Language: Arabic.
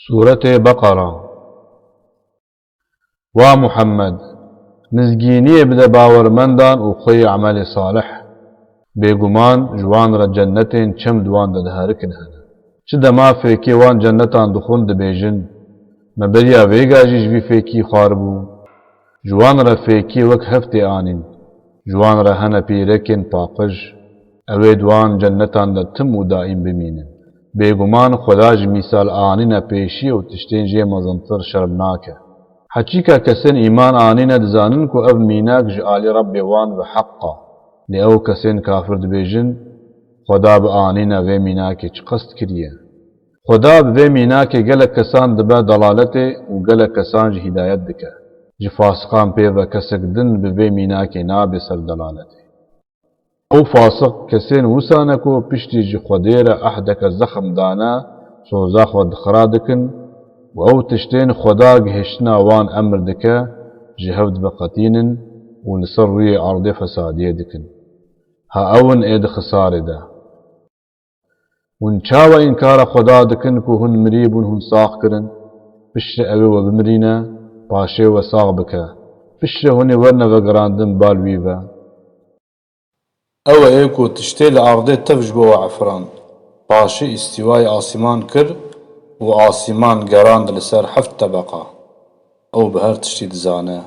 سورة بقرة. ومحمد نزگینی بده باورمندان و خوی عمل صالح بێگومان جوان را جنتین چەم دوان دەدهارکن هەن چ دەما فێکی وان جنتان دخۆن دەبێژن مەبەریا وێگاژیش وی فێکی خوار بوو جوان را فێکی وەک هەفتێ ئانین جوان را هەنە پیرەکێن پاقژ ئەوێ دوان جنتان دە تم و دائیم بمینن بێگومان خوداژ میسال ئانینە پێشی و تشتێن ژێ مەزنتر شەرم ناکە حەچیکە کەسێن ئیمان ئانینە دزانن کو ئەو میناک ژ ئالی ڕەبێ وان بە حەقا لێ ئەو کەسێن کافر دبێژن خدا بە ئانینە وێ میناکێ چ قەست کریە خدا بوێ میناکێ گەلک کەسان دبە دەڵالەتێ و گەلک کەسان ژ هیدایەت دکە ژ فاسقان پێوە کەسێک دن بوێ میناکێ نابێ سەر دەڵالەتێ ئەو فاسق کەسێن وسانەکۆ پشتی ژ خودێرە ئەحدەکە زەخم دانە سۆزا خۆ دخرا دکن و ئەو تشتێن خدا گهێشتنا وان ئەمر دکە ژ هەفت بەقەتینن و لەسەر ڕووی عەڕدێ فەسادیە دکن ها ئەون ئێدە خسارێدا ون چاوە ئینکارە خدا دکن کو هون مری بوون هون ساغ کرن پشتە ئەوێ وە بمرینە پاشێ وە ساغ بکە پشتە هونێ وەرنە وەگەڕاندن بالویڤە ئەوە ئێ کو تشتێ لە عەڕدێ تەفش بۆوە عەفران پاشێ ئیستیوای ئاسیمان کرد و ئاسیمان گەڕاند لەسەر هەفت تەبەقە ئەو بە هەر تشتی دزانە